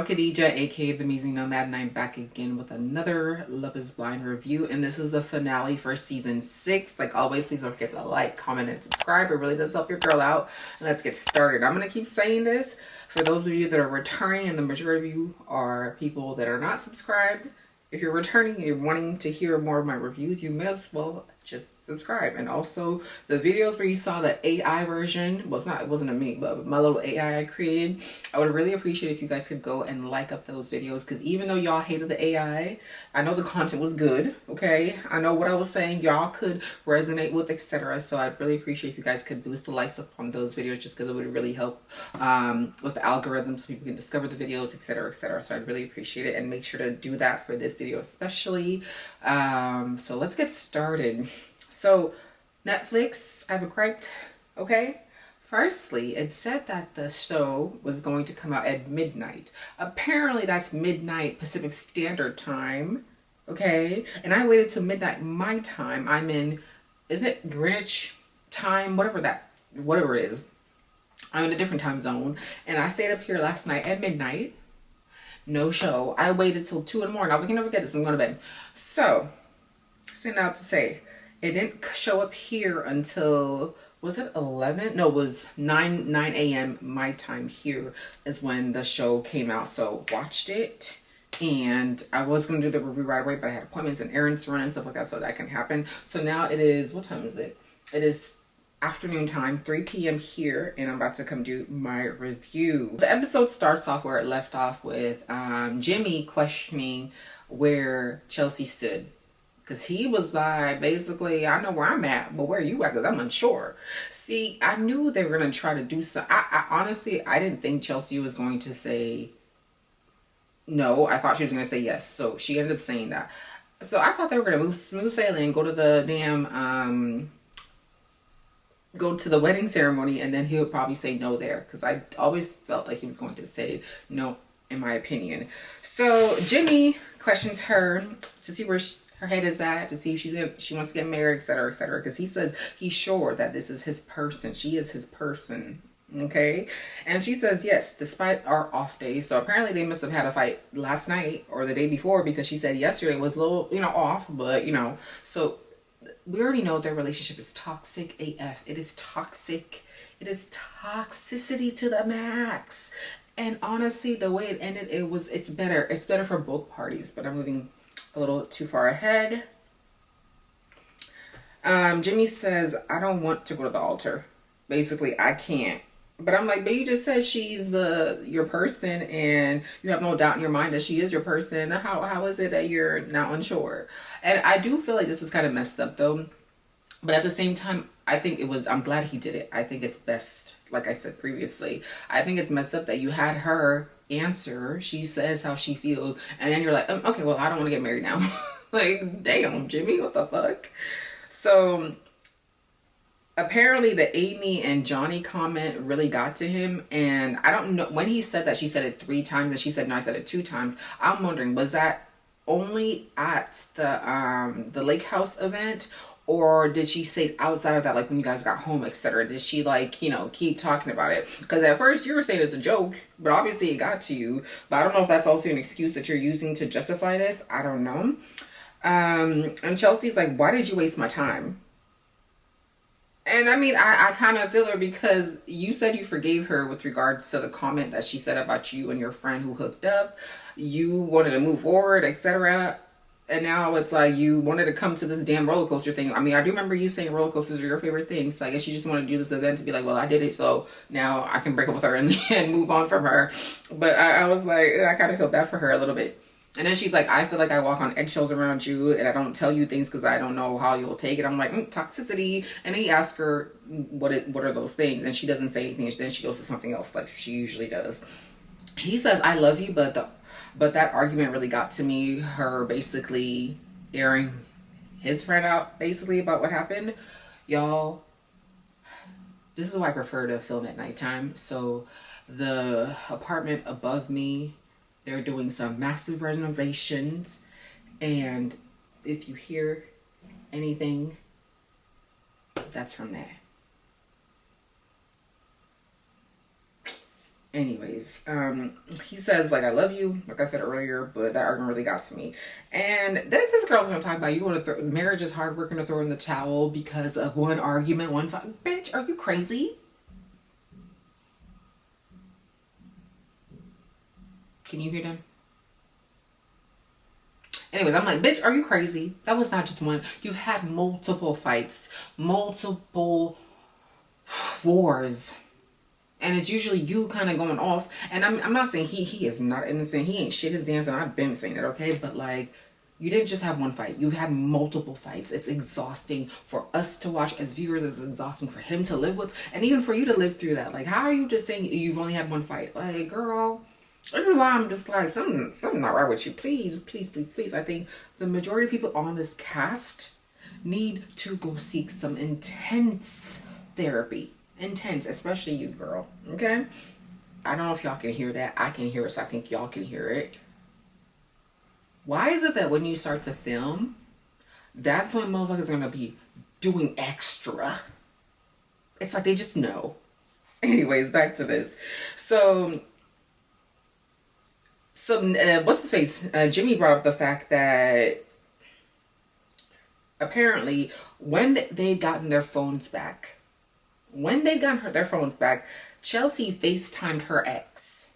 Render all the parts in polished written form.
girl Kadija, aka the musingknomad, and I'm back again with another Love is Blind review. And this is the finale for season 6. Like always, please don't forget to like, comment, and subscribe. It really does help your girl out. And let's get started. I'm going to keep saying this for those of you that are returning, and the majority of you are people that are not subscribed. If you're returning and you're wanting to hear more of my reviews, you may as well just subscribe. And also the videos where you saw the AI version, well, it wasn't a me, but my little AI I created, I would really appreciate if you guys could go and like up those videos, because even though y'all hated the AI, I know the content was good. Okay, I know what I was saying y'all could resonate with, etc. So I'd really appreciate if you guys could boost the likes up on those videos, just because it would really help with the algorithms, so people can discover the videos, etc, etc. So I'd really appreciate it, and make sure to do that for this video especially. So let's get started. So Netflix, I have a gripe. Okay, firstly, it said that the show was going to come out at midnight. Apparently that's midnight Pacific Standard Time. Okay, and I waited till midnight my time. I'm in, isn't it Greenwich time, whatever it is. I'm in a different time zone, and I stayed up here last night at midnight. No show. I waited till 2 in the morning. I was like, you never get this, I'm going to bed. So sitting out to say, it didn't show up here until, was it 11? No, it was 9 a.m. my time here is when the show came out. So watched it, and I was going to do the review right away, but I had appointments and errands to run and stuff like that, so that can happen. So now it is, what time is it? It is afternoon time, 3 p.m. here, and I'm about to come do my review. The episode starts off where it left off with Jimmy questioning where Chelsea stood. Because he was like, basically, I know where I'm at, but where are you at? Because I'm unsure. See, I knew they were going to try to do something. I honestly, I didn't think Chelsea was going to say no. I thought she was going to say yes. So she ended up saying that. So I thought they were going to move smooth sailing, go to the damn, go to the wedding ceremony, and then he would probably say no there. Because I always felt like he was going to say no, in my opinion. So Jimmy questions her to see where her head is at, to see if she wants to get married, etc, etc, because he says he's sure that this is his person. She is his person. Okay, and she says yes, despite our off days. So apparently they must have had a fight last night or the day before, because she said yesterday was a little, off, but so we already know their relationship is toxic AF. It is toxic. It is toxicity to the max. And honestly, the way it ended, it's better. It's better for both parties. But I'm moving a little too far ahead. Jimmy says, I don't want to go to the altar. Basically, I can't. But I'm like, but you just said she's your person, and you have no doubt in your mind that she is your person. How is it that you're now unsure? And I do feel like this was kind of messed up though. But at the same time, I'm glad he did it. I think it's best, like I said previously. I think it's messed up that you had her answer. She says how she feels, and then you're like, okay, well, I don't want to get married now. Like, damn, Jimmy, what the fuck? So apparently the Amy and Johnny comment really got to him, and I don't know when he said that. She said it 3 times, and she said no, I said it 2 times. I'm wondering, was that only at the lake house event, or did she say it outside of that, like when you guys got home, etc? Did she, like, keep talking about it? Because at first you were saying it's a joke, but obviously it got to you. But I don't know if that's also an excuse that you're using to justify this. I don't know. And Chelsea's like, why did you waste my time? And I mean, I kind of feel her, because you said you forgave her with regards to the comment that she said about you and your friend who hooked up. You wanted to move forward, etc. And now it's like you wanted to come to this damn roller coaster thing. I mean, I do remember you saying roller coasters are your favorite thing. So I guess you just want to do this event to be like, well, I did it, so now I can break up with her and move on from her. But I was like, I kind of feel bad for her a little bit. And then she's like, I feel like I walk on eggshells around you, and I don't tell you things because I don't know how you'll take it. I'm like, toxicity. And then he asks her, what are those things? And she doesn't say anything. Then she goes to something else, like she usually does. He says, I love you, but that argument really got to me. Her basically airing his friend out, basically, about what happened. Y'all, this is why I prefer to film at nighttime. So the apartment above me, they're doing some massive renovations, and if you hear anything, that's from there. Anyways, he says, like, I love you, like I said earlier, but that argument really got to me. And then this girl's gonna talk about you want to throw marriage is hard, we're gonna throw in the towel because of one argument, one fight. Bitch, are you crazy? Can you hear them? Anyways, I'm like, bitch, are you crazy? That was not just one. You've had multiple fights, multiple wars. And it's usually you kind of going off. And I'm not saying he is not innocent. He ain't shit his dance, and I've been saying it, okay? But like, you didn't just have one fight. You've had multiple fights. It's exhausting for us to watch as viewers. It's exhausting for him to live with. And even for you to live through that. Like, how are you just saying you've only had one fight? Like, girl, this is why I'm just like, something not right with you. Please, please, please, please. I think the majority of people on this cast need to go seek some intense therapy. Intense, especially you, girl. Okay? I don't know if y'all can hear that. I can hear it, so I think y'all can hear it. Why is it that when you start to film, that's when motherfuckers are gonna be doing extra? It's like they just know. Anyways, back to this. So what's his face? Jimmy brought up the fact that apparently when they'd gotten their phones back, Chelsea FaceTimed her ex.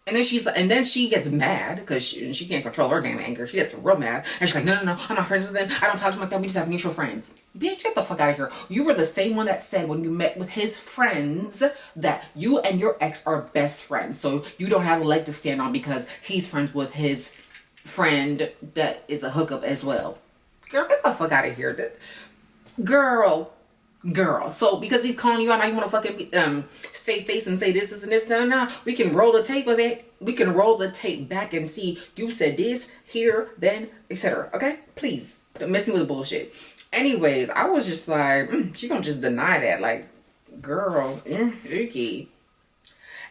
And then she gets mad because she can't control her damn anger. She gets real mad. And she's like, no, I'm not friends with them. I don't talk to them like that. We just have mutual friends. Bitch, get the fuck out of here. You were the same one that said when you met with his friends that you and your ex are best friends. So you don't have a leg to stand on because he's friends with his friend that is a hookup as well. Girl, get the fuck out of here. Girl. So because he's calling you out, now you want to fucking save face and say this and this. No. We can roll the tape of it. We can roll the tape back and see you said this here, then, etc. Okay, please don't miss me with the bullshit. Anyways, I was just like, she gonna just deny that, like, girl, icky.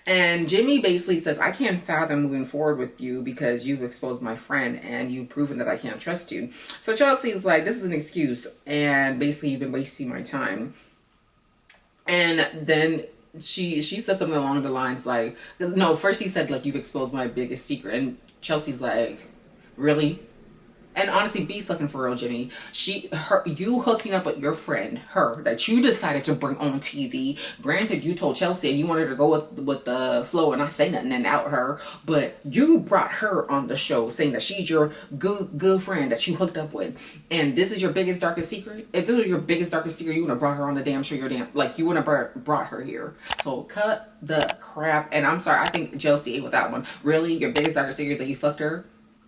And Jimmy basically says, I can't fathom moving forward with you because you've exposed my friend and you've proven that I can't trust you. So Chelsea's like, this is an excuse. And basically, you've been wasting my time. And then she said something along the lines like, no, first he said, like, you've exposed my biggest secret. And Chelsea's like, really? And honestly, be fucking for real, Jimmy. You hooking up with your friend, her, that you decided to bring on TV. Granted, you told Chelsea and you wanted her to go with the flow and not say nothing and out her. But you brought her on the show saying that she's your good friend that you hooked up with. And this is your biggest, darkest secret? If this was your biggest, darkest secret, you wouldn't have brought her on the damn show. You wouldn't have brought her here. So cut the crap. And I'm sorry, I think Chelsea ate with that one. Really? Your biggest, darkest secret is that you fucked her?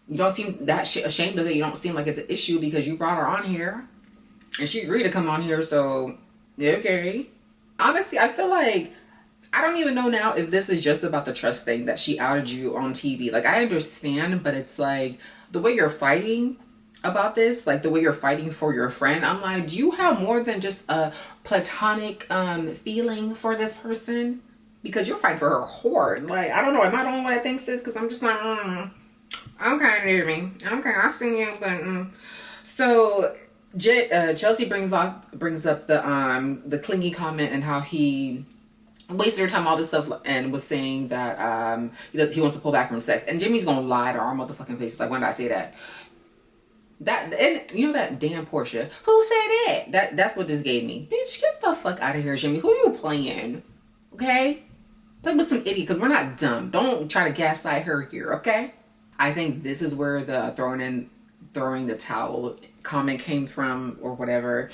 You don't seem that ashamed of it. You don't seem like it's an issue because you brought her on here. And she agreed to come on here, so, okay. Honestly, I feel like, I don't even know now if this is just about the trust thing that she outed you on TV. Like, I understand, but it's like, the way you're fighting about this, like the way you're fighting for your friend, I'm like, do you have more than just a platonic feeling for this person? Because you're fighting for her hard. Like, I don't know, am I the only one that thinks this? Because I'm just like, okay, near me. Okay, I see you, but so Chelsea brings up the clingy comment and how he wasted her time, all this stuff, and was saying that he wants to pull back from sex. And Jimmy's gonna lie to our motherfucking faces. Like, when did I say that? And you know that damn Portia? Who said that? That's what this gave me. Bitch, get the fuck out of here, Jimmy. Who you playing? Okay, play with some idiot because we're not dumb. Don't try to gaslight her here, okay? I think this is where the throwing the towel comment came from, or whatever.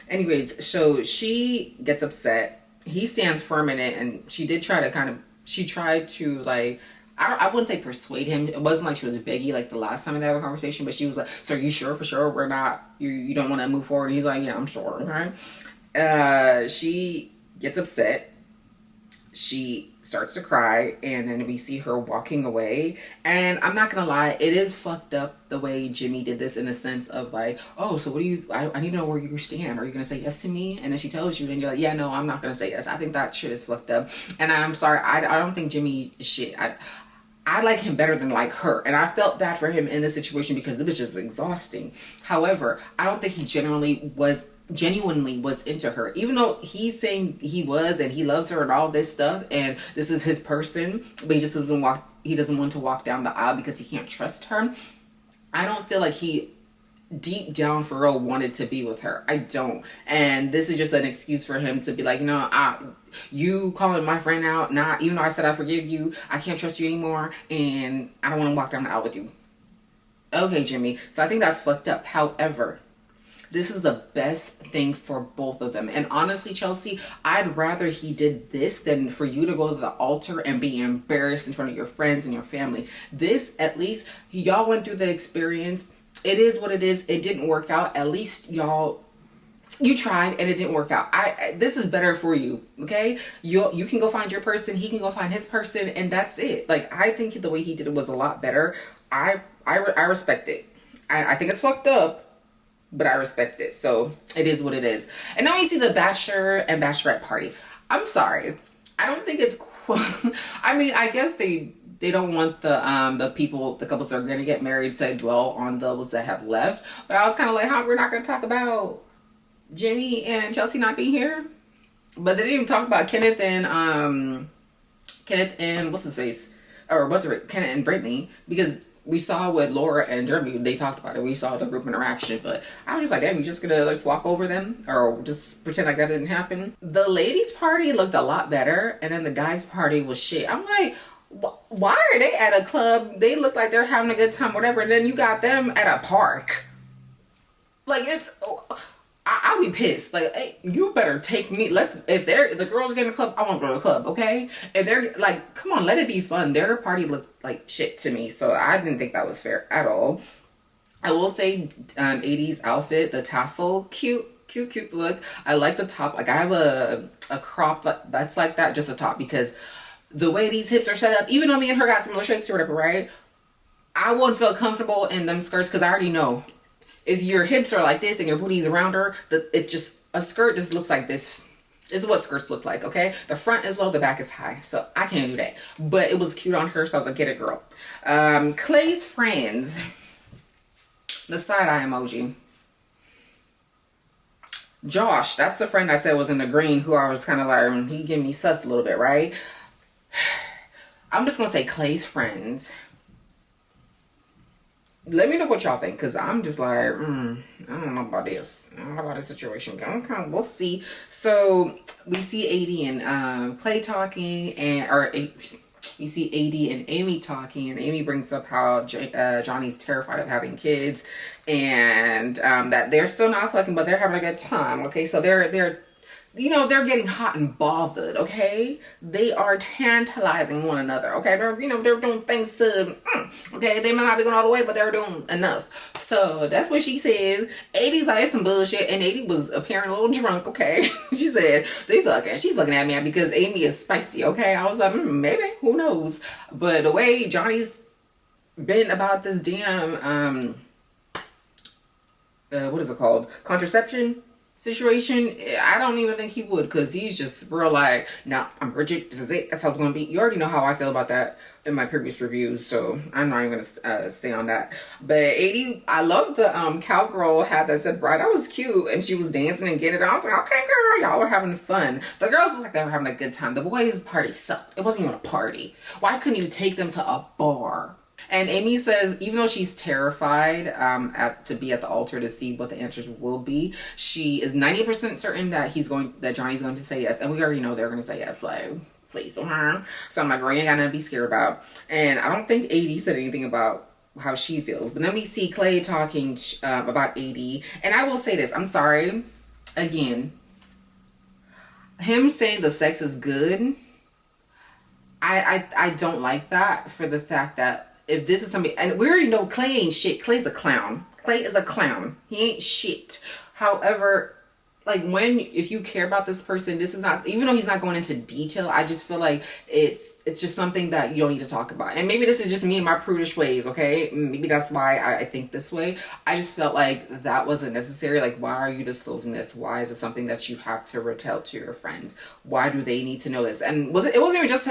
Anyways, so she gets upset. He stands firm in it, and she did try to like, I wouldn't say persuade him. It wasn't like she was begging like the last time they had a conversation, but she was like, so are you sure for sure we're not, you don't want to move forward? And he's like, yeah, I'm sure. Okay. She gets upset. She starts to cry, and then we see her walking away. And I'm not gonna lie, it is fucked up the way Jimmy did this, in the sense of like, oh, so what do you, I need to know where you stand. Are you gonna say yes to me? And then she tells you, and you're like, yeah, no, I'm not gonna say yes. I think that shit is fucked up. And I'm sorry, I don't think Jimmy shit. I like him better than like her. And I felt bad for him in this situation because the bitch is exhausting. However, I don't think he generally was genuinely was into her, even though he's saying he was and he loves her and all this stuff and this is his person, but he just doesn't want to walk down the aisle because he can't trust her. I don't feel like he deep down for real wanted to be with her. I don't. And this is just an excuse for him to be like, you calling my friend out, even though I said I forgive you, I can't trust you anymore and I don't want to walk down the aisle with you. Okay, Jimmy. So I think that's fucked up. However, this is the best thing for both of them. And honestly, Chelsea, I'd rather he did this than for you to go to the altar and be embarrassed in front of your friends and your family. This, at least, y'all went through the experience. It is what it is. It didn't work out. At least you tried and it didn't work out. This is better for you, okay? You can go find your person. He can go find his person, and that's it. Like, I think the way he did it was a lot better. I respect it. I think it's fucked up, but I respect it. So it is what it is. And now you see the Bachelor and Bachelorette party. I'm sorry. I don't think it's cool. I mean, I guess they don't want the couples that are going to get married to dwell on those that have left. But I was kind of like, we're not going to talk about Jimmy and Chelsea not being here. But they didn't even talk about Kenneth and Kenneth and Brittany, because we saw with Laura and Jeremy, they talked about it. We saw the group interaction, but I was just like, damn, you just gonna just walk over them or just pretend like that didn't happen? The ladies' party looked a lot better, and then the guys' party was shit. I'm like, why are they at a club? They look like they're having a good time, whatever. And then you got them at a park. Like, I'll be pissed. Like, hey, you better take me. If the girls get in the club, I want to go to the club, okay? If they're like, come on, let it be fun. Their party looked like shit to me, so I didn't think that was fair at all. I will say, 80s outfit, the tassel, cute look. I like the top. Like, I have a crop that's like that, just a top, because the way these hips are set up, even though me and her got similar shapes or whatever, right? I wouldn't feel comfortable in them skirts because I already know. If your hips are like this and your booty's around her, a skirt just looks like this. This is what skirts look like, okay? The front is low, the back is high. So I can't do that. But it was cute on her, so I was like, get it, girl. Clay's friends. The side-eye emoji. Josh, that's the friend I said was in the green, who I was kind of like, he gave me sus a little bit, right? I'm just going to say Clay's friends. Let me know what y'all think, because I'm just like, I don't know about this. I don't know about this situation. Okay, we'll see. So we see AD and Clay talking, you see AD and Amy talking, and Amy brings up how Johnny's terrified of having kids, and that they're still not fucking, but they're having a good time. Okay, so they're getting hot and bothered, okay? They are tantalizing one another, okay? They're doing things to, okay? They might not be going all the way, but they're doing enough. So that's what she says. 80's like, some bullshit, and 80 was apparently a little drunk, okay? She said, she's looking at me because Amy is spicy, okay? I was like, maybe, who knows? But the way Johnny's been about this damn, what is it called? Contraception situation, I don't even think he would, because he's just real like, nah, I'm Bridget, this is it, that's how it's gonna be. You already know how I feel about that in my previous reviews, so I'm not even gonna stay on that. But 80, I love the cowgirl hat that said bride. That was cute, and she was dancing and getting it. I was like, okay, girl, y'all were having fun. The girls looked like they were having a good time. The boys' party sucked. It wasn't even a party. Why couldn't you take them to a bar? And Amy says, even though she's terrified to be at the altar to see what the answers will be, she is 90% certain that Johnny's going to say yes. And we already know they're going to say yes. Like, please don't harm. So I'm like, girl, you ain't got nothing to be scared about. And I don't think AD said anything about how she feels. But then we see Clay talking about AD. And I will say this. I'm sorry. Again, him saying the sex is good, I don't like that, for the fact that if this is somebody, and we already know Clay ain't shit. Clay's a clown. Clay is a clown. He ain't shit. However, like, if you care about this person, this is not, even though he's not going into detail, I just feel like it's just something that you don't need to talk about. And maybe this is just me and my prudish ways, okay? Maybe that's why I think this way. I just felt like that wasn't necessary. Like, why are you disclosing this? Why is it something that you have to retell to your friends? Why do they need to know this? And it wasn't even just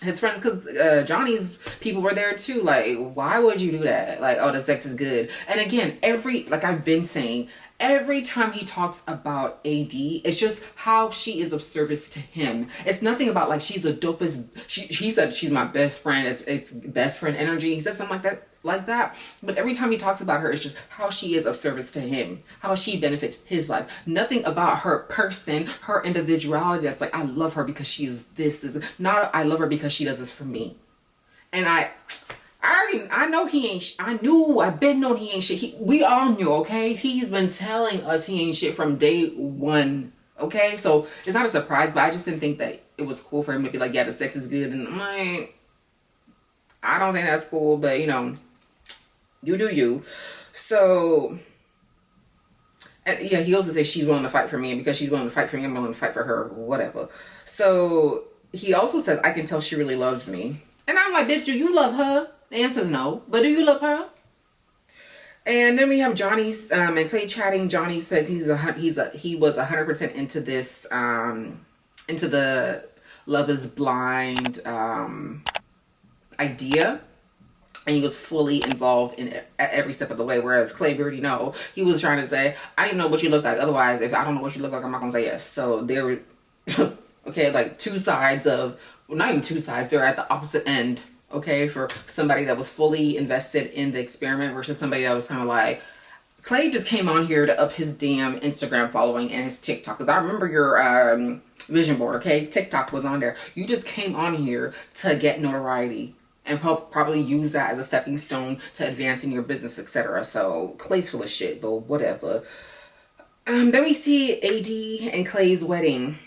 his friends, because Johnny's people were there too. Like, why would you do that? Like, oh, the sex is good. And again, like I've been saying, every time he talks about AD, it's just how she is of service to him. It's nothing about like she's the dopest. He said she's my best friend. It's best friend energy. He said something like that. But every time he talks about her, it's just how she is of service to him, how she benefits his life. Nothing about her person, her individuality. That's like, I love her because she is this. Not I love her because she does this for me. And I've been known he ain't shit. We all knew, okay? He's been telling us he ain't shit from day one, okay? So it's not a surprise, but I just didn't think that it was cool for him to be like, yeah, the sex is good. And I'm like, I don't think that's cool, but you know, you do you. So, and yeah, he also says she's willing to fight for me, and because she's willing to fight for me, I'm willing to fight for her, whatever. So he also says, I can tell she really loves me. And I'm like, bitch, do you love her? The answer is no. But do you love her? And then we have Johnny's and Clay chatting. Johnny says he was 100% into this into the Love Is Blind idea, and he was fully involved in at every step of the way. Whereas Clay, we already know, he was trying to say, I didn't know what you look like. Otherwise, if I don't know what you look like, I'm not gonna say yes. So they were okay, like two sides of, well, not even two sides. They're at the opposite end. Okay, for somebody that was fully invested in the experiment versus somebody that was kind of like, Clay just came on here to up his damn Instagram following and his TikTok. Because I remember your vision board, okay? TikTok was on there. You just came on here to get notoriety and probably use that as a stepping stone to advancing your business, etc. So Clay's full of shit, but whatever. Then we see AD and Clay's wedding.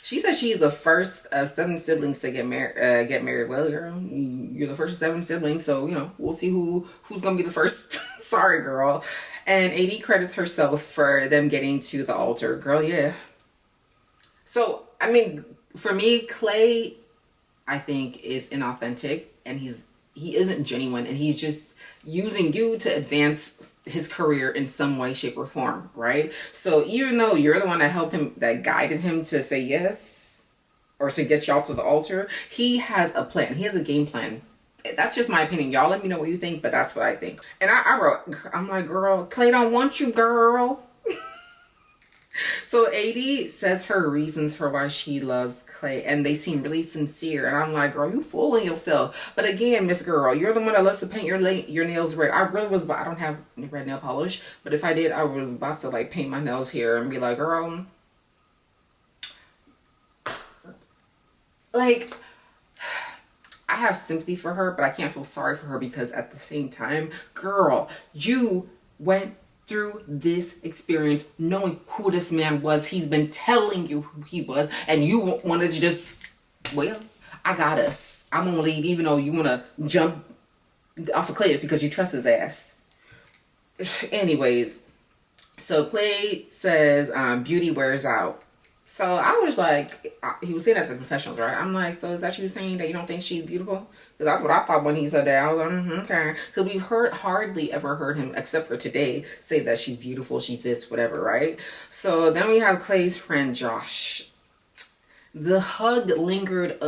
She says she's the first of 7 siblings to get married. Well, you're the first of 7 siblings, so you know, we'll see who's gonna be the first. Sorry, girl. And AD credits herself for them getting to the altar. Girl, yeah. So I mean, for me, Clay, I think, is inauthentic, and he isn't genuine, and he's just using you to advance his career in some way, shape, or form, right? So even though you're the one that helped him, that guided him to say yes, or to get y'all to the altar, he has a plan. He has a game plan. That's just my opinion. Y'all let me know what you think, but that's what I think. And I wrote, I'm like, girl, Clay don't want you, girl. So AD says her reasons for why she loves Clay, and they seem really sincere. And I'm like, girl, you fooling yourself. But again, Miss Girl, you're the one that loves to paint your nails red. I really was about, I don't have red nail polish, but if I did, I was about to like paint my nails here and be like, girl, like, I have sympathy for her, but I can't feel sorry for her, because at the same time, girl, you went through this experience knowing who this man was. He's been telling you who he was, and you wanted to just, well, I got us. I'm gonna leave, even though you want to jump off a cliff because you trust his ass. Anyways, so Clay says beauty wears out. So I was like, he was saying that to professionals, right? I'm like, so is that you saying that you don't think she's beautiful? Because that's what I thought when he said that. I was like, okay. Because we've hardly ever heard him, except for today, say that she's beautiful, she's this, whatever, right? So then we have Clay's friend, Josh. The hug lingered,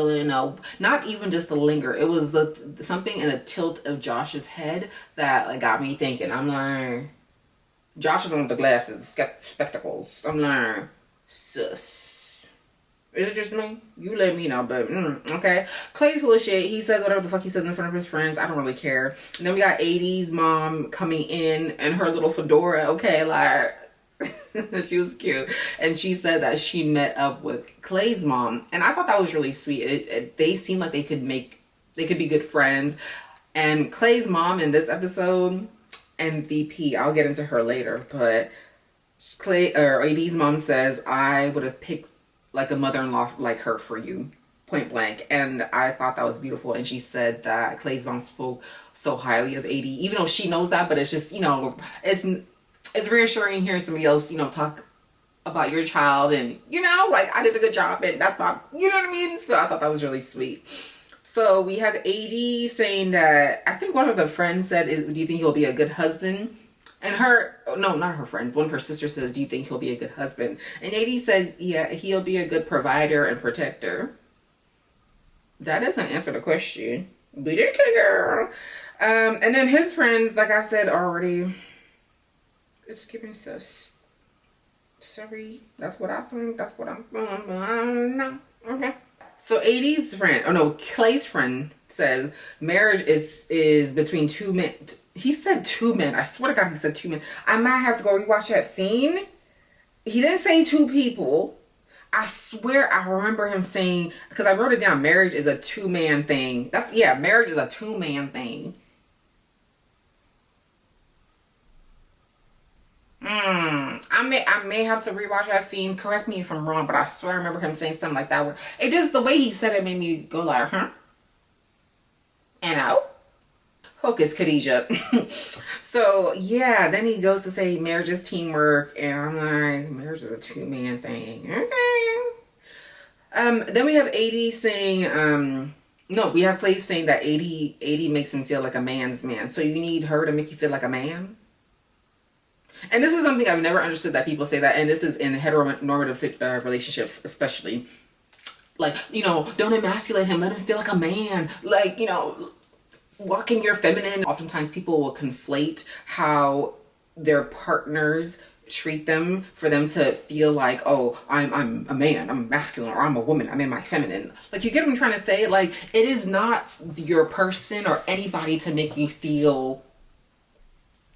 not even just the linger. It was something in the tilt of Josh's head that like got me thinking. I'm like, Josh is on with the glasses, spectacles. I'm like, sus. Is it just me? You let me know, but okay. Clay's full of shit. He says whatever the fuck he says in front of his friends. I don't really care. And then we got 80's mom coming in and her little fedora. Okay, like, she was cute. And she said that she met up with Clay's mom. And I thought that was really sweet. They seemed like they could be good friends. And Clay's mom in this episode, MVP. I'll get into her later, but AD's mom says, I would have picked like a mother-in-law like her for you, point blank. And I thought that was beautiful. And she said that Clay's mom spoke so highly of AD, even though she knows that, but it's just, you know, it's reassuring hearing somebody else, you know, talk about your child, and, you know, like, I did a good job, and that's my, you know what I mean? So I thought that was really sweet. So we have AD saying that, I think one of the friends said, do you think he'll be a good husband? And not her friend, one of her sisters says, do you think he'll be a good husband? And AD says, yeah, he'll be a good provider and protector. That doesn't answer the question. But okay, girl. And then his friends, like I said already, it's giving sus. Sorry, that's what I think. That's what I'm no. Okay. So 80's friend, oh no, Clay's friend says marriage is between two men. He said two men. I swear to God, he said two men. I might have to go rewatch that scene. He didn't say two people. I swear I remember him saying, because I wrote it down, marriage is a two-man thing. Marriage is a two-man thing. I may have to rewatch that scene. Correct me if I'm wrong, but I swear I remember him saying something like that. Where it just, the way he said it made me go like, huh? And out. Focus, Kadija. So yeah, then he goes to say marriage is teamwork, and I'm like, marriage is a two-man thing. Okay. Then we have 80 saying, no, we have Clay saying that 80 makes him feel like a man's man. So you need her to make you feel like a man? And this is something I've never understood, that people say that, and this is in heteronormative relationships especially. Like, you know, don't emasculate him, let him feel like a man. Like, you know, walk in your feminine. Oftentimes people will conflate how their partners treat them for them to feel like, oh, I'm a man, I'm masculine, or I'm a woman, I'm in my feminine. Like, you get what I'm trying to say? Like, it is not your person or anybody to make you feel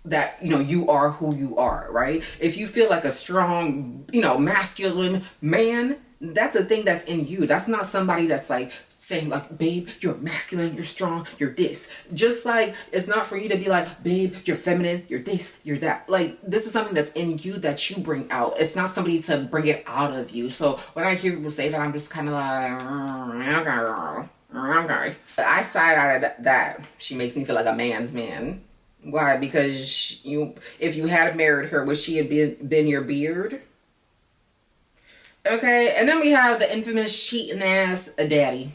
that, you know, you are who you are, right? If you feel like a strong, you know, masculine man, that's a thing that's in you. That's not somebody that's like saying like, babe, you're masculine, you're strong, you're this. Just like, it's not for you to be like, babe, you're feminine, you're this, you're that. Like, this is something that's in you that you bring out. It's not somebody to bring it out of you. So when I hear people say that, I'm just kind of like, okay. But I side-eyed that she makes me feel like a man's man. Why? Because if you had married her, would she have been your beard? Okay, and then we have the infamous cheating ass daddy.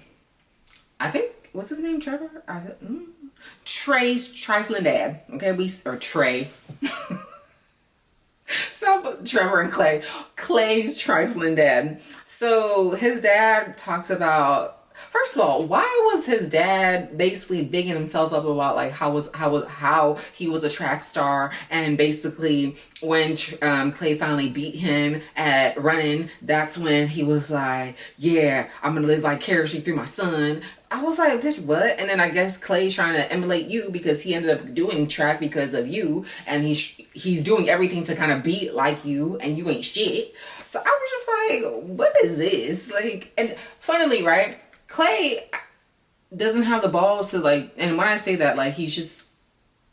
I think, what's his name? Trevor? Trey's trifling dad. Okay, or Trey. So Trevor and Clay's trifling dad. So his dad talks about, first of all, why was his dad basically bigging himself up about like how he was a track star, and basically when Clay finally beat him at running, that's when he was like, yeah, I'm gonna live vicariously through my son. I was like, bitch, what? And then I guess Clay's trying to emulate you because he ended up doing track because of you, and he's doing everything to kind of be like you, and you ain't shit. So I was just like, what is this? Like, and funnily, right, Clay doesn't have the balls to like, and when I say that, like, he's just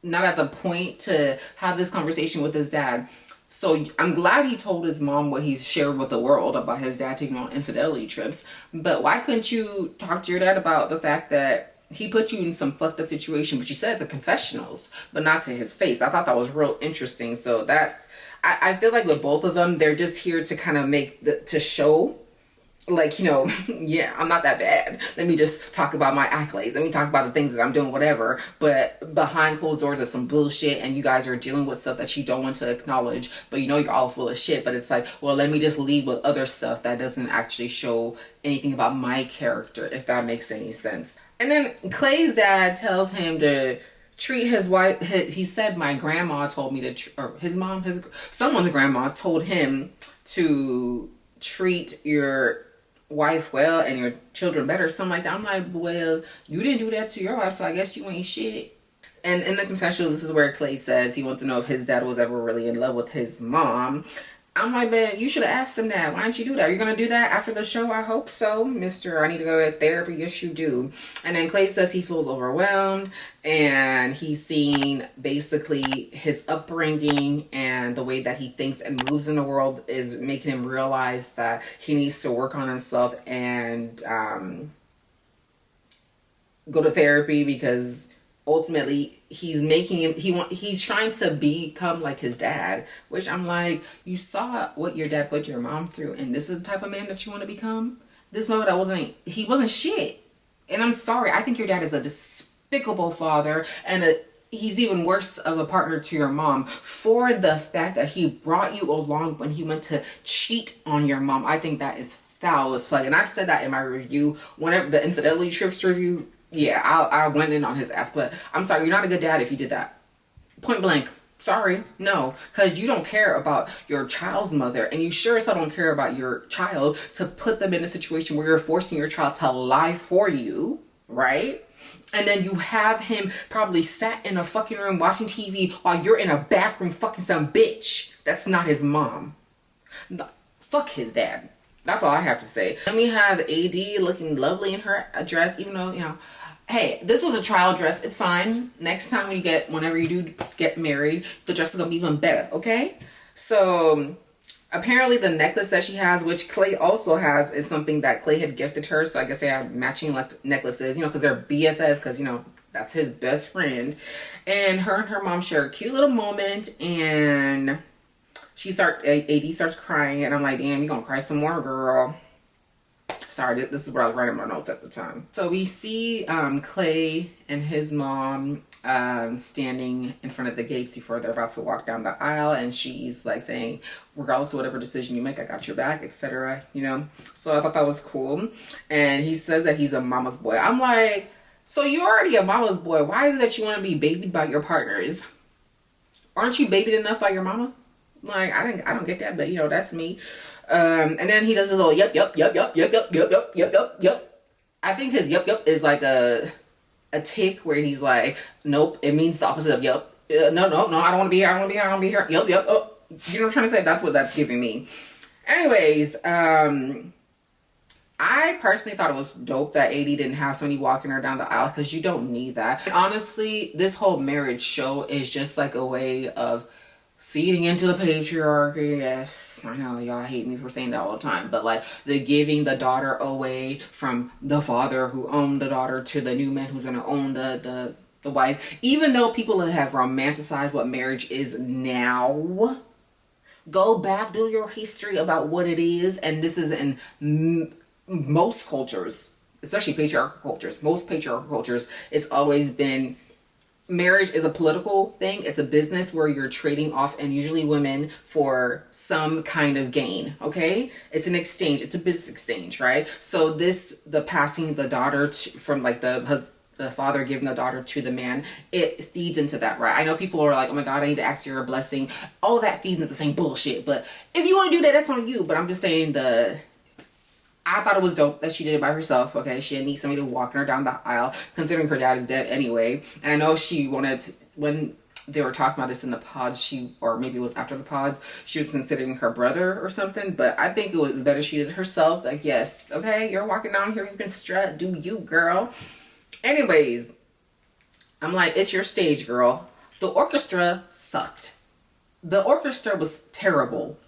not at the point to have this conversation with his dad. So I'm glad he told his mom what he's shared with the world about his dad taking on infidelity trips. But why couldn't you talk to your dad about the fact that he put you in some fucked up situation, but you said at the confessionals, but not to his face? I thought that was real interesting. So I feel like with both of them, they're just here to kind of to show, like, you know, yeah, I'm not that bad. Let me just talk about my accolades. Let me talk about the things that I'm doing, whatever. But behind closed doors is some bullshit, and you guys are dealing with stuff that you don't want to acknowledge, but you know you're all full of shit. But it's like, well, let me just lead with other stuff that doesn't actually show anything about my character, if that makes any sense. And then Clay's dad tells him to treat his wife. He said, my grandma told me to, or his mom, someone's grandma told him to treat your wife well and your children better, something like that. I'm like, well, you didn't do that to your wife, so I guess you ain't shit. And in the confessional, this is where Clay says he wants to know if his dad was ever really in love with his mom. I'm like, man, you should have asked him that. Why don't you do that? Are you going to do that after the show? I hope so, Mr. I need to go to therapy. Yes, you do. And then Clay says he feels overwhelmed, and he's seen basically his upbringing and the way that he thinks and moves in the world is making him realize that he needs to work on himself and go to therapy, because ultimately he's trying to become like his dad, which I'm like, you saw what your dad put your mom through, and this is the type of man that you want to become? This man that he wasn't shit. And I'm sorry, I think your dad is a despicable father, and he's even worse of a partner to your mom for the fact that he brought you along when he went to cheat on your mom. I think that is foul as fuck. And I've said that in my review, whenever the infidelity trips review. Yeah, I went in on his ass, but I'm sorry, you're not a good dad if you did that. Point blank. Sorry, no, because you don't care about your child's mother, and you sure as hell don't care about your child to put them in a situation where you're forcing your child to lie for you, right? And then you have him probably sat in a fucking room watching TV while you're in a back room fucking some bitch. That's not his mom. No, fuck his dad. That's all I have to say. And we have AD looking lovely in her dress, even though, you know, hey, this was a trial dress. It's fine. Next time whenever you do get married, the dress is gonna be even better, okay? So apparently the necklace that she has, which Clay also has, is something that Clay had gifted her. So I guess they have matching necklaces, you know, because they're BFF, because, you know, that's his best friend. And her mom share a cute little moment, and AD starts crying, and I'm like, damn, you gonna cry some more, girl. Sorry, this is what I was writing my notes at the time. So we see Clay and his mom standing in front of the gates before they're about to walk down the aisle, and she's like saying, regardless of whatever decision you make, I got your back, etc. You know, so I thought that was cool. And he says that he's a mama's boy. I'm like, so you're already a mama's boy. Why is it that you want to be babied by your partners? Aren't you babied enough by your mama? Like, I don't get that, but you know, that's me. And then he does his little yep. I think his yep is like a tick where he's like, nope, it means the opposite of yep. No, I don't want to be here. I don't want to be here. Yep. Oh, you know what I'm trying to say? That's what that's giving me. Anyways, I personally thought it was dope that AD didn't have somebody walking her down the aisle, because you don't need that. And honestly, this whole marriage show is just like a way of feeding into the patriarchy. Yes, I know y'all hate me for saying that all the time, but like the giving the daughter away from the father who owned the daughter to the new man who's gonna own the wife. Even though people have romanticized what marriage is now, go back, do your history about what it is. And this is in most cultures, especially patriarchal cultures. Most patriarchal cultures, it's always been, marriage is a political thing. It's a business where you're trading off, and usually women, for some kind of gain. Okay, it's an exchange. It's a business exchange, right? So the passing the daughter from like the father giving the daughter to the man, it feeds into that, right? I know people are like, oh my god, I need to ask you a blessing. All that feeds into the same bullshit. But if you want to do that, that's on you. But I'm just saying, I thought it was dope that she did it by herself. Okay, she didn't need somebody to walk her down the aisle, considering her dad is dead anyway. And I know she wanted to, when they were talking about this in the pods, or maybe it was after the pods, she was considering her brother or something. But I think it was better she did it herself. Like, yes, okay, you're walking down here, you can strut, do you, girl. Anyways, I'm like, it's your stage, girl. The orchestra sucked. The orchestra was terrible.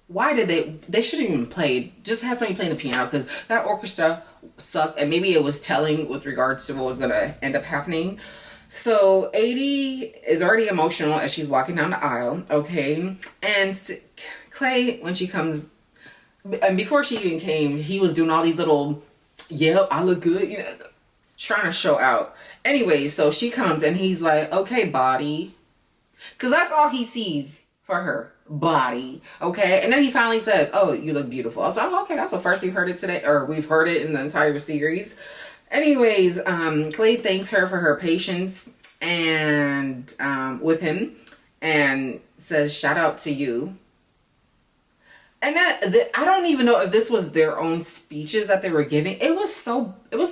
Why did they shouldn't even play, just have somebody playing the piano, because that orchestra sucked. And maybe it was telling with regards to what was going to end up happening. So AD is already emotional as she's walking down the aisle, okay? And Clay, when she comes, and before she even came, he was doing all these little, yep, I look good, you know, trying to show out. Anyway, so she comes and he's like, okay, body. Because that's all he sees for her. Body. Okay. And then he finally says, oh, you look beautiful. I was like, oh, okay, that's the first we've heard it today, or we've heard it in the entire series. Anyways, Clay thanks her for her patience and with him, and says, shout out to you. And then I don't even know if this was their own speeches that they were giving. It was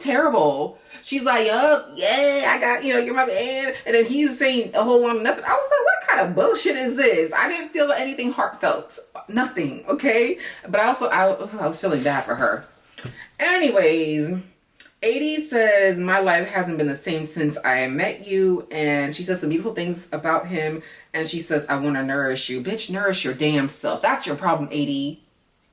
terrible. She's like, yup, yeah, I got, you're my man. And then he's saying a whole lot of nothing. I was like, what kind of bullshit is this? I didn't feel anything heartfelt. Nothing, okay? But I was feeling bad for her. Anyways, AD says, my life hasn't been the same since I met you. And she says some beautiful things about him. And she says, I want to nourish you. Bitch, nourish your damn self. That's your problem, AD.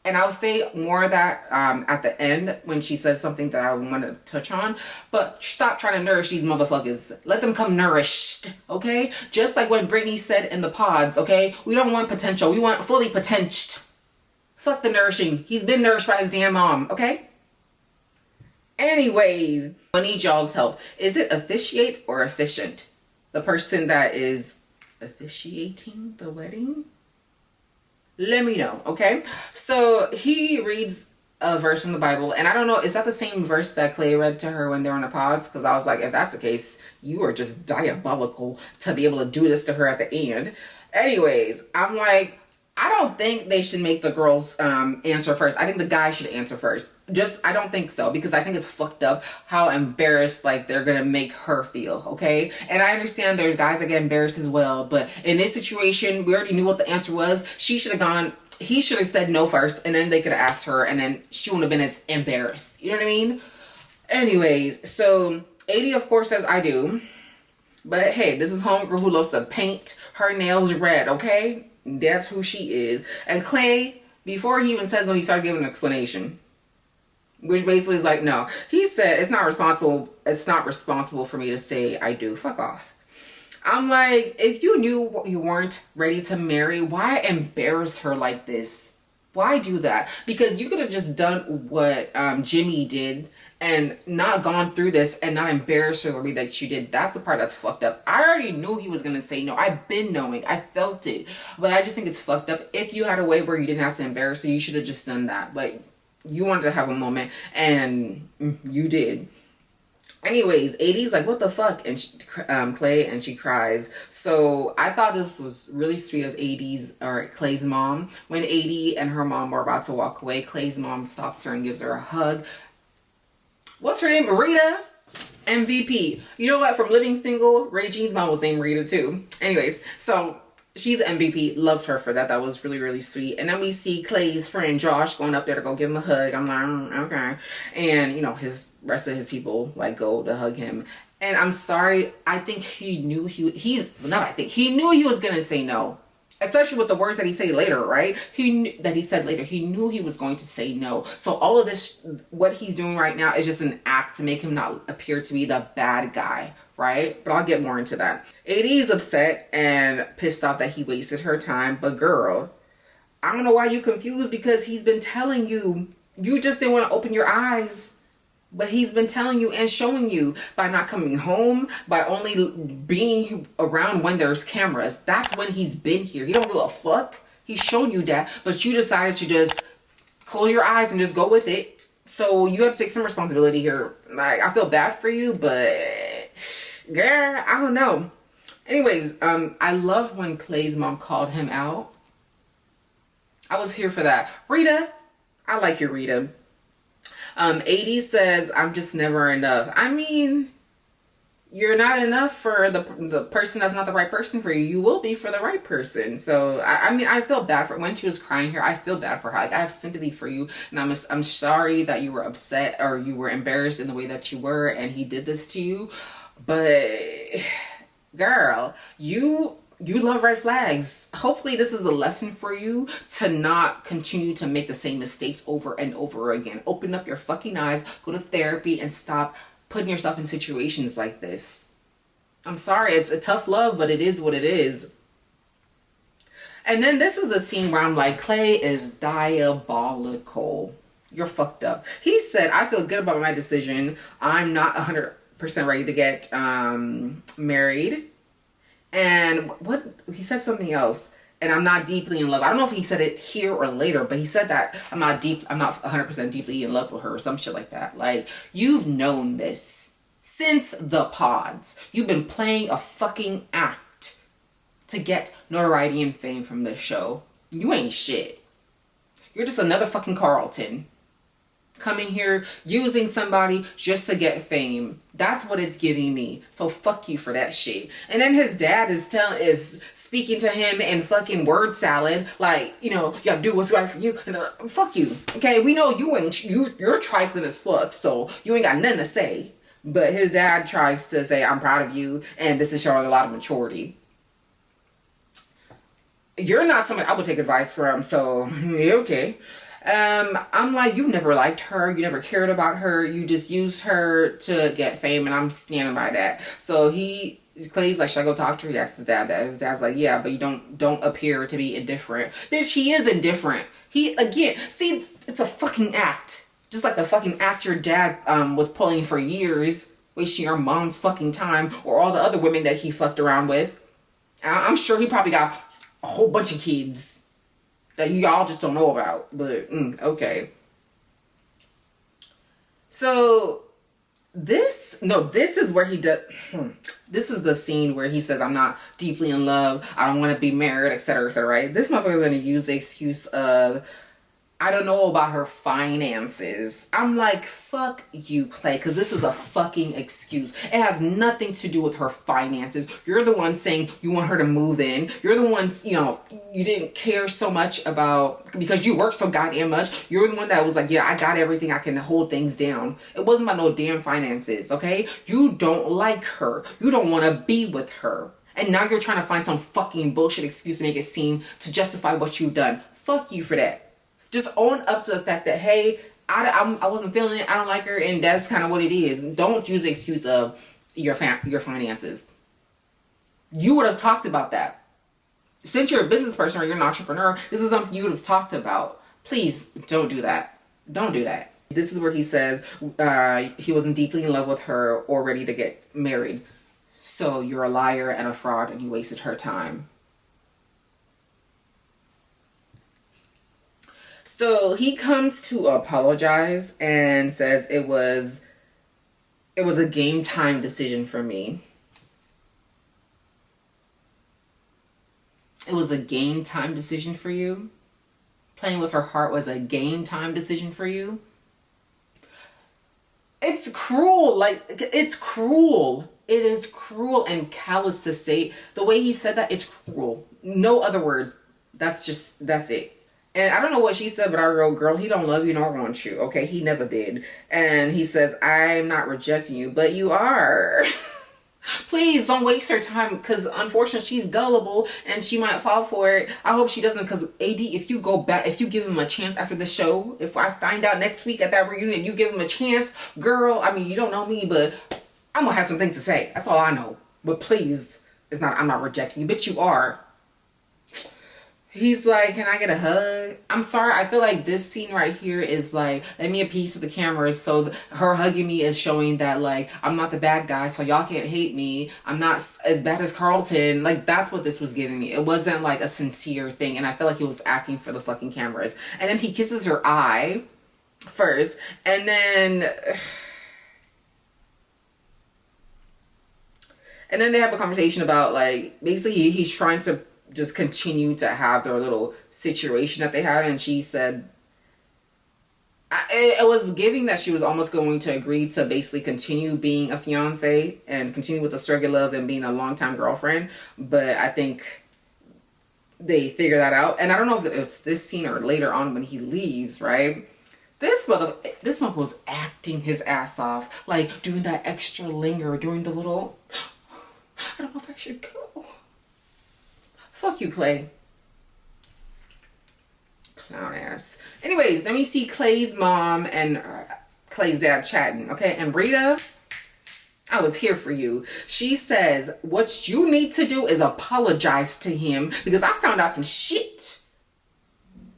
And I'll say more of that at the end when she says something that I want to touch on. But stop trying to nourish these motherfuckers. Let them come nourished, okay? Just like when Brittany said in the pods, okay? We don't want potential. We want fully potential. Fuck the nourishing. He's been nourished by his damn mom, okay? Anyways, I need y'all's help. Is it officiate or efficient? The person that is officiating the wedding? Let me know, okay? So he reads a verse from the Bible, and I don't know, is that the same verse that Clay read to her when they were on the pods? Because I was like, if that's the case, you are just diabolical to be able to do this to her at the end. Anyways, I'm like, I don't think they should make the girls answer first. I think the guy should answer first. I don't think so, because I think it's fucked up how embarrassed like they're gonna make her feel, okay? And I understand there's guys that get embarrassed as well, but in this situation, we already knew what the answer was. He should have said no first, and then they could have asked her, and then she wouldn't have been as embarrassed. You know what I mean? Anyways, so 80 of course says I do. But hey, this is homegirl who loves to paint her nails red, okay? That's who she is. And Clay, before he even says no, he starts giving an explanation. Which basically is like, no. He said, it's not responsible for me to say I do. Fuck off. I'm like, if you knew you weren't ready to marry, why embarrass her like this? Why do that? Because you could have just done what Jimmy did and not gone through this and not embarrass her the way that you did. That's the part that's fucked up. I already knew he was going to say no. I've been knowing. I felt it. But I just think it's fucked up. If you had a way where you didn't have to embarrass her, you should have just done that. But you wanted to have a moment and you did. Anyways, 80's like, what the fuck? And Clay, and she cries. So I thought this was really sweet of Clay's mom. When 80 and her mom were about to walk away, Clay's mom stops her and gives her a hug. What's her name? Rita? MVP. You know what? From Living Single, Ray Jean's mom was named Rita too. Anyways, so she's MVP. Loved her for that. That was really, really sweet. And then we see Clay's friend Josh going up there to go give him a hug. I'm like, okay. And, you know, his rest of his people like go to hug him. And I'm sorry. I think he knew he knew he was going to say no. Especially with the words that he said later, right? He knew he was going to say no. So all of this, what he's doing right now is just an act to make him not appear to be the bad guy, right? But I'll get more into that. 80 is upset and pissed off that he wasted her time. But girl, I don't know why you're confused, because he's been telling you. You just didn't want to open your eyes. But he's been telling you and showing you by not coming home, by only being around when there's cameras. That's when he's been here. He don't give a fuck. He's shown you that. But you decided to just close your eyes and just go with it. So you have to take some responsibility here. Like, I feel bad for you, but girl, I don't know. Anyways, I loved when Clay's mom called him out. I was here for that. Rita, I like you, Rita. 80 says, I'm just never enough. I mean, you're not enough for the person that's not the right person for you. You will be for the right person. So, I mean, I feel bad for when she was crying here. I feel bad for her. Like, I have sympathy for you. And I'm sorry that you were upset or you were embarrassed in the way that you were and he did this to you. But, girl, you love red flags. Hopefully this is a lesson for you to not continue to make the same mistakes over and over again. Open up your fucking eyes, go to therapy, and stop putting yourself in situations like this. I'm sorry, it's a tough love, but it is what it is. And then this is a scene where I'm like, Clay is diabolical. You're fucked up. He said, I feel good about my decision. I'm not 100% ready to get married. And what he said something else, and I'm not deeply in love. I don't know if he said it here or later, but he said that I'm not 100% deeply in love with her or some shit like that. Like, you've known this since the pods. You've been playing a fucking act to get notoriety and fame from this show. You ain't shit. You're just another fucking Carlton. Coming here, using somebody just to get fame. That's what it's giving me. So fuck you for that shit. And then his dad is speaking to him in fucking word salad. Like, you know, you gotta do what's right for you. And fuck you. Okay, we know you're trifling as fuck, so you ain't got nothing to say. But his dad tries to say, I'm proud of you, and this is showing a lot of maturity. You're not somebody I would take advice from, so okay. I'm like, you never liked her, you never cared about her, you just used her to get fame, and I'm standing by that. So Clay's like, should I go talk to her? He asks his dad that. His dad's like, yeah, but you don't appear to be indifferent. Bitch, he is indifferent. See, it's a fucking act. Just like the fucking act your dad was pulling for years, wasting your mom's fucking time, or all the other women that he fucked around with. I'm sure he probably got a whole bunch of kids that y'all just don't know about, but okay. So this is where he does. This is the scene where he says, I'm not deeply in love, I don't want to be married, etc., etc., right? This motherfucker is going to use the excuse of, I don't know about her finances. I'm like, fuck you, Clay, because this is a fucking excuse. It has nothing to do with her finances. You're the one saying you want her to move in. You're the ones, you know, you didn't care so much about, because you work so goddamn much. You're the one that was like, yeah, I got everything, I can hold things down. It wasn't about no damn finances, okay? You don't like her. You don't want to be with her. And now you're trying to find some fucking bullshit excuse to make it seem, to justify what you've done. Fuck you for that. Just own up to the fact that, hey, I wasn't feeling it, I don't like her, and that's kind of what it is. Don't use the excuse of your finances. You would have talked about that. Since you're a business person or you're an entrepreneur, this is something you would have talked about. Please don't do that. Don't do that. This is where he says he wasn't deeply in love with her or ready to get married. So you're a liar and a fraud and you wasted her time. So he comes to apologize and says it was a game time decision for me. It was a game time decision for you. Playing with her heart was a game time decision for you. It's cruel. Like, it's cruel. It is cruel and callous to say. The way he said that, it's cruel. No other words. That's it. And I don't know what she said, but I wrote, girl, he don't love you nor want you. Okay, he never did. And he says, I'm not rejecting you, but you are. Please don't waste her time, because unfortunately she's gullible and she might fall for it. I hope she doesn't, because AD, if you go back, if you give him a chance after the show, if I find out next week at that reunion, you give him a chance, girl, I mean, you don't know me, but I'm going to have some things to say. That's all I know. But please, I'm not rejecting you, but you are. He's like, can I get a hug? I'm sorry. I feel like this scene right here is like, let me a piece of the camera. So her hugging me is showing that, like, I'm not the bad guy, so y'all can't hate me. I'm not as bad as Carlton. Like, that's what this was giving me. It wasn't like a sincere thing. And I feel like he was acting for the fucking cameras. And then he kisses her eye first. And then they have a conversation about, like, basically he's trying to just continue to have their little situation that they have. And she said, it was giving that she was almost going to agree to basically continue being a fiance and continue with the struggle love and being a longtime girlfriend. But I think they figure that out. And I don't know if it's this scene or later on when he leaves, right? This one was acting his ass off, like doing that extra linger, doing the little, I don't know if I should go. Fuck you, Clay. Clown ass. Anyways, let me see Clay's mom and Clay's dad chatting, okay? And Rita, I was here for you. She says, what you need to do is apologize to him, because I found out some shit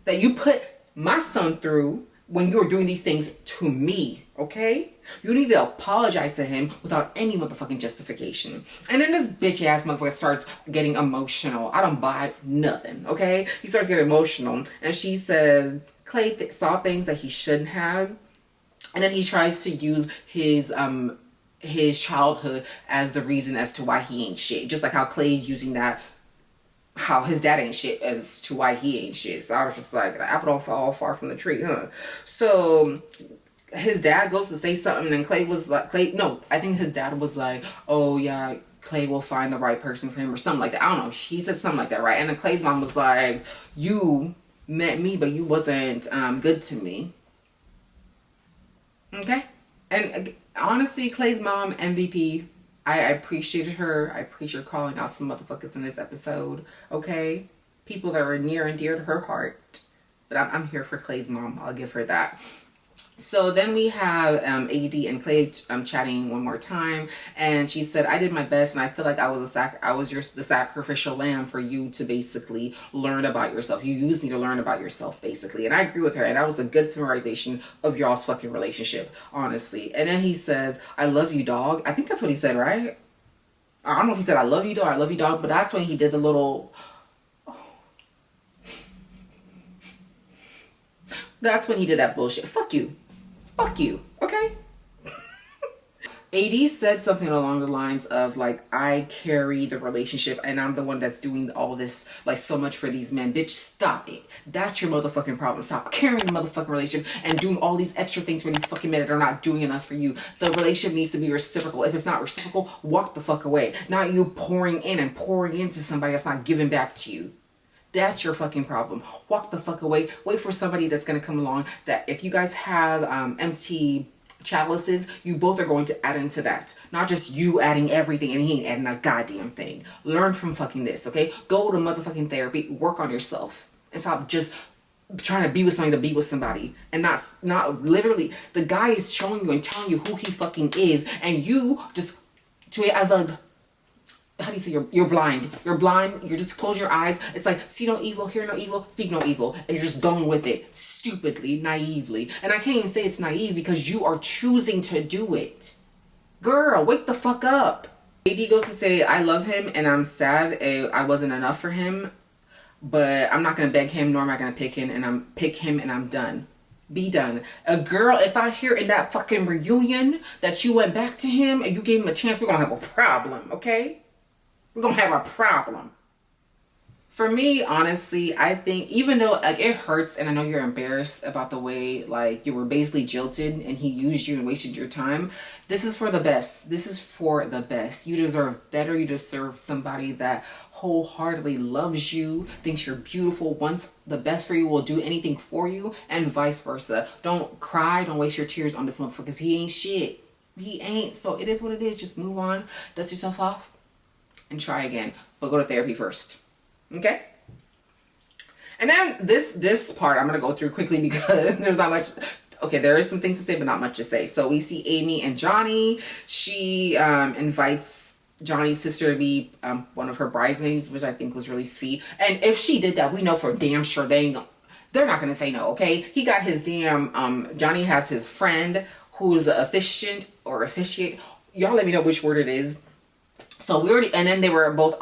that you put my son through when you were doing these things to me, okay? You need to apologize to him without any motherfucking justification. And then this bitch ass motherfucker starts getting emotional. I don't buy nothing, okay? He starts getting emotional. And she says, Clay saw things that he shouldn't have. And then he tries to use his childhood as the reason as to why he ain't shit. Just like how Clay's using that, how his dad ain't shit as to why he ain't shit. So I was just like, the apple don't fall far from the tree, huh? So his dad goes to say something and Clay was like, I think his dad was like, oh yeah, Clay will find the right person for him or something like that. I don't know. He said something like that, right? And then Clay's mom was like, you met me, but you wasn't good to me. Okay? And honestly, Clay's mom, MVP, I appreciated her. I appreciate her calling out some motherfuckers in this episode. Okay? People that are near and dear to her heart. But I'm here for Clay's mom. I'll give her that. So then we have AD and Clay chatting one more time, and she said, I did my best, and I feel like I was the sacrificial lamb for you to basically learn about yourself. You used me to learn about yourself, basically. And I agree with her, and that was a good summarization of y'all's fucking relationship, honestly. And then he says, I love you, dog. I think that's what he said, right? I don't know if he said I love you, dog, but that's when he did the little... That's when he did that bullshit. Fuck you, okay? AD said something along the lines of like, I carry the relationship and I'm the one that's doing all this, like, so much for these men. Bitch, stop it. That's your motherfucking problem. Stop carrying the motherfucking relationship and doing all these extra things for these fucking men that are not doing enough for you. The relationship needs to be reciprocal. If it's not reciprocal, walk the fuck away. Not you pouring in and pouring into somebody that's not giving back to you. That's your fucking problem. Walk the fuck away. Wait for somebody that's going to come along, that if you guys have empty chalices, you both are going to add into that. Not just you adding everything and he ain't adding a goddamn thing. Learn from fucking this, okay? Go to motherfucking therapy. Work on yourself. And stop just trying to be with somebody to be with somebody. And not literally. The guy is showing you and telling you who he fucking is. And you just, how do you say, you're blind. You're blind. You're just closing your eyes. It's like, see no evil, hear no evil, speak no evil. And you're just going with it. Stupidly, naively. And I can't even say it's naive because you are choosing to do it. Girl, wake the fuck up. AD goes to say, I love him and I'm sad I wasn't enough for him. But I'm not going to beg him, nor am I going to pick him and I'm done. Be done. A girl, if I hear in that fucking reunion that you went back to him and you gave him a chance, we're going to have a problem, okay? We're going to have a problem. For me, honestly, I think even though like it hurts and I know you're embarrassed about the way like you were basically jilted and he used you and wasted your time, this is for the best. This is for the best. You deserve better. You deserve somebody that wholeheartedly loves you, thinks you're beautiful, wants the best for you, will do anything for you, and vice versa. Don't cry. Don't waste your tears on this motherfucker because he ain't shit. He ain't. So it is what it is. Just move on. Dust yourself off and try again. But go to therapy first. Okay? And then this part I'm going to go through quickly because there's not much. Okay, there is some things to say, but not much to say. So we see Amy and Johnny. She invites Johnny's sister to be one of her bridesmaids, which I think was really sweet. And if she did that, we know for damn sure they're not going to say no, okay? He got his damn, Johnny has his friend who's an officiant or officiate. Y'all let me know which word it is. So we already, and then they were both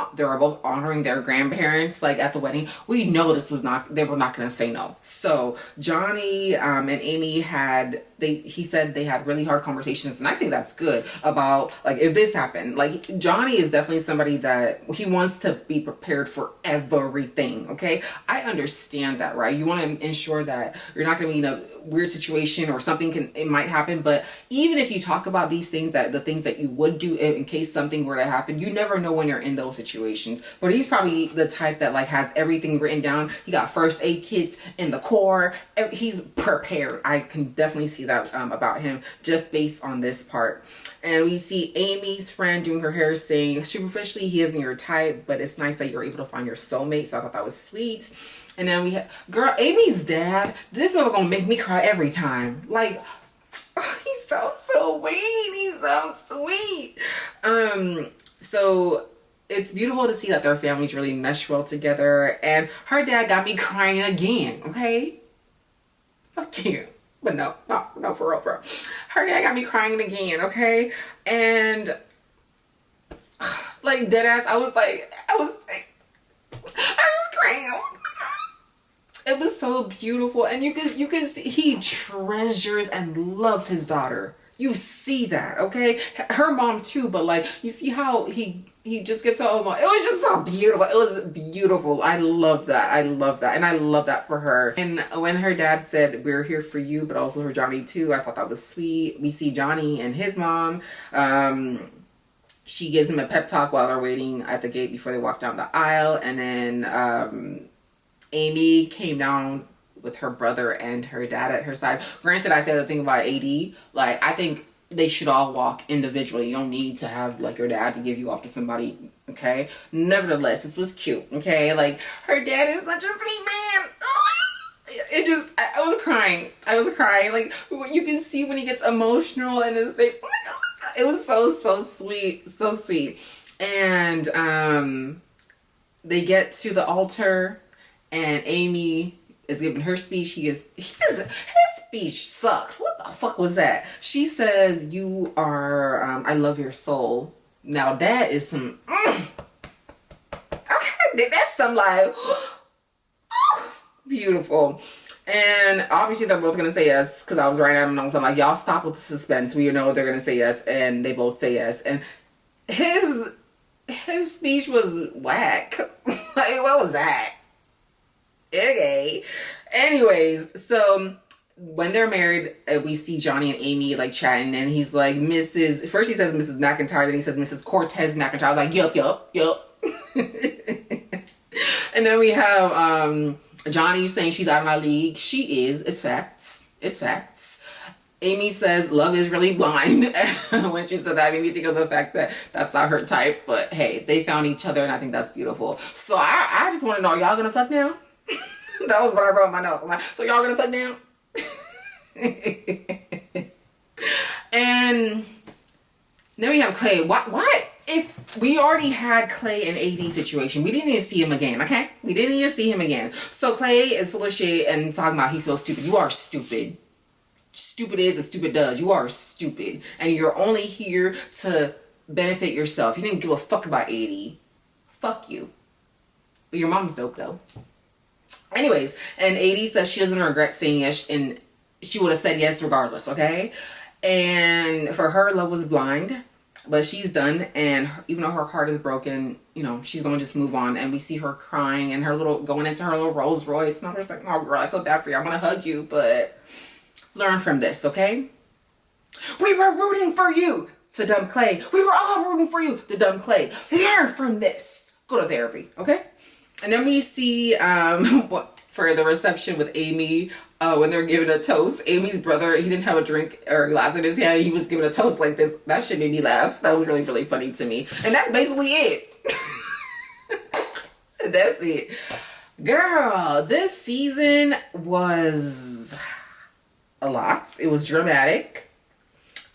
honoring their grandparents, like at the wedding. We know they were not going to say no. So Johnny and Amy he said they had really hard conversations, and I think that's good about like if this happened. Like Johnny is definitely somebody that he wants to be prepared for everything. Okay, I understand that, right? You want to ensure that you're not going to be in a weird situation or it might happen. But even if you talk about these things, that the things that you would do in case something were to happen, you never know when you're in those situations. But he's probably the type that like has everything written down. He got first aid kits in the car. He's prepared. I can definitely see that about him just based on this part. And we see Amy's friend doing her hair saying superficially he isn't your type, but it's nice that you're able to find your soulmate. So I thought that was sweet. And then we have Amy's dad. This mother gonna make me cry every time. Like, oh, he's so sweet. He's so sweet. So it's beautiful to see that their families really mesh well together. And her dad got me crying again. Okay, fuck you. But no, for real, bro. Her dad got me crying again. Okay, and like dead ass, I was crying. It was so beautiful, and you can see he treasures and loves his daughter. You see that, okay? Her mom too, but like you see how he just gets so emotional. It was just so beautiful. It was beautiful. I love that. And I love that for her. And when her dad said we're here for you, but also for Johnny too, I thought that was sweet. We see Johnny and his mom. She gives him a pep talk while they're waiting at the gate before they walk down the aisle, and then Amy came down with her brother and her dad at her side. Granted, I said the thing about AD, like I think they should all walk individually. You don't need to have like your dad to give you off to somebody, okay? Nevertheless, this was cute, okay? Like her dad is such a sweet man. I was crying. Like you can see when he gets emotional in his face. Oh my God. It was so sweet, so sweet. And they get to the altar. And Amy is giving her speech. His speech sucked. What the fuck was that? She says, you are, I love your soul. Now that is some, okay, that's some like, oh, beautiful. And obviously they're both gonna say yes because I was writing at them notes. I'm like, y'all stop with the suspense. We know they're gonna say yes, and they both say yes. And his speech was whack. Like, what was that? Okay. Anyways, so when they're married, we see Johnny and Amy like chatting, and he's like, Mrs. First he says Mrs. McIntyre, then he says Mrs. Cortez McIntyre. I was like, yup. And then we have Johnny saying she's out of my league. She is. It's facts. Amy says love is really blind. When she said that, made me think of the fact that that's not her type. But hey, they found each other, and I think that's beautiful. So I just want to know, y'all gonna fuck now? That was what I wrote in my notes. I'm like, so y'all gonna fuck now? And then we have Clay. Why? If we already had Clay and AD situation, we didn't need to see him again, okay? We didn't need to see him again. So Clay is full of shit and talking about he feels stupid. You are stupid. Stupid is and stupid does. You are stupid. And you're only here to benefit yourself. You didn't give a fuck about AD. Fuck you. But your mom's dope, though. Anyways, and AD says she doesn't regret saying yes, and she would have said yes regardless, okay? And for her, love was blind. But she's done, and even though her heart is broken, you know, she's going to just move on. And we see her crying and her little, going into her little Rolls Royce. And I'm just like, oh, girl, I feel bad for you. I'm going to hug you, but learn from this, okay? We were rooting for you to dump Clay. We were all rooting for you to dump Clay. Learn from this. Go to therapy, okay? And then we see, for the reception with Amy, when they're giving a toast, Amy's brother, he didn't have a drink or a glass in his hand. He was giving a toast like this. That shit made me laugh. That was really, really funny to me. And that's basically it. That's it. Girl, this season was a lot. It was dramatic.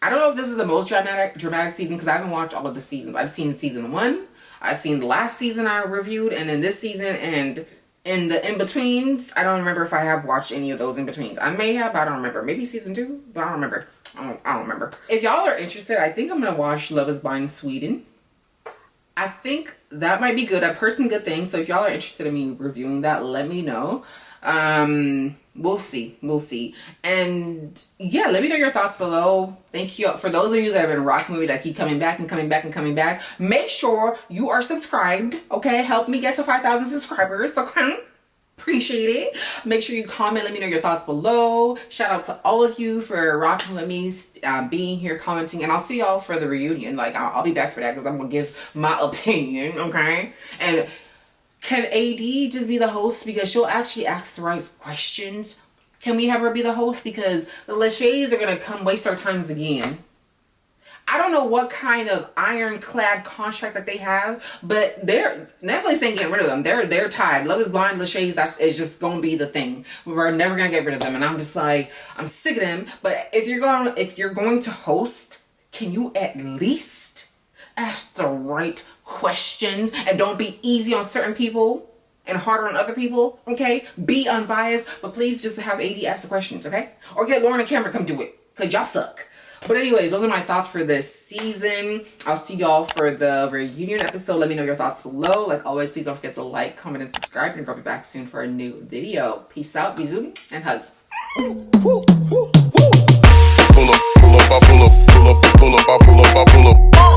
I don't know if this is the most dramatic season because I haven't watched all of the seasons. I've seen season 1. I've seen the last season I reviewed, and then this season, and in the in-betweens, I don't remember if I have watched any of those in-betweens. I may have, but I don't remember. Maybe season 2, but I don't remember. I don't remember. If y'all are interested, I think I'm going to watch Love is Blind Sweden. I think that might be good. I've heard some good things. So if y'all are interested in me reviewing that, let me know. We'll see. And yeah, let me know your thoughts below. Thank you for those of you that have been rocking with me, that keep coming back. Make sure you are subscribed, okay? Help me get to 5,000 subscribers, okay? Appreciate it. Make sure you comment. Let me know your thoughts below. Shout out to all of you for rocking with me, being here, commenting, and I'll see y'all for the reunion. Like, I'll be back for that because I'm gonna give my opinion, okay? And can AD just be the host because she'll actually ask the right questions? Can we have her be the host? Because the Lachey's are going to come waste our times again. I don't know what kind of ironclad contract that they have, but Netflix ain't getting rid of them. They're tied. Love is Blind, Lachey's, is just going to be the thing. We're never going to get rid of them. And I'm just like, I'm sick of them. But if you're going to host, can you at least ask the right questions and don't be easy on certain people and harder on other people, okay? Be unbiased, but please just have AD ask the questions, okay? Or get Lauren and Cameron come do it, because y'all suck. But anyways, those are my thoughts for this season. I'll see y'all for the reunion episode. Let me know your thoughts below. Like always, please don't forget to like, comment, and subscribe. And I'll be back soon for a new video. Peace out, bisous, and hugs. Pull up, I pull up, I pull up, I pull up.